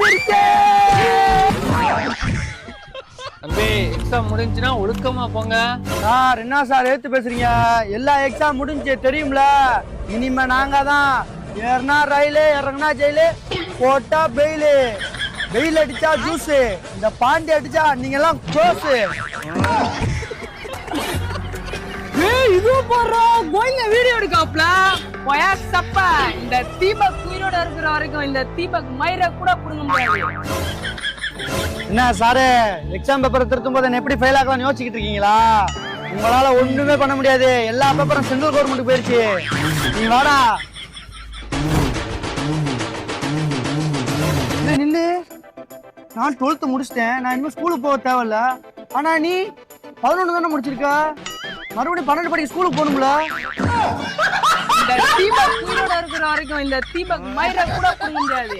முடிஞ்சிருச்சு. தம்பி எக்ஸாம் முடிஞ்சுன்னா ஒழுக்கமா போங்க. சார் என்ன சார் ஏத்து பேசுறீங்க? எல்லா எக்ஸாம் முடிஞ்சு தெரியும்ல. இனிமே நாங்க தான் ஏறினா ரயிலு, இறங்கினா ஜெயிலு, போட்டா பெயிலு. வெயில் அடிச்சா ஜூஸ், இந்த பாண்டி அடிச்சா நீங்க எல்லாம் க்ளோஸ். இதுவும் போடுறோம். கோயில்ல வீடியோ எடுக்காப்ல போயா சப்ப. இந்த தீபக் உயிரோட இருக்கிற வரைக்கும் இந்த தீபக் மயிரை கூட புடுங்க முடியாது. என்ன சாரு எக்ஸாம் பேப்பர் திருத்தும் போது என்ன எப்படி ஃபெயில் ஆகலாம்னு யோசிச்சுக்கிட்டு இருக்கீங்களா? உங்களால ஒண்ணுமே பண்ண முடியாது. எல்லா பேப்பரும் சென்ட்ரல் கவர்மெண்ட் போயிருச்சு. நீ வாடா. நில்லு. நான் 12th முடிச்சிட்டேன். நான் இன்னும் ஸ்கூலுக்கு போக தேவையில்ல. ஆனா நீ 11 தானே முடிச்சிருக்க. மறுபடியும் 12 படிக்க ஸ்கூலுக்கு போகணும்ல. இந்த தீபக் உயிரோட இருக்கிற வரைக்கும் இந்த தீபக் மயிரை கூட புடுங்க முடியாது.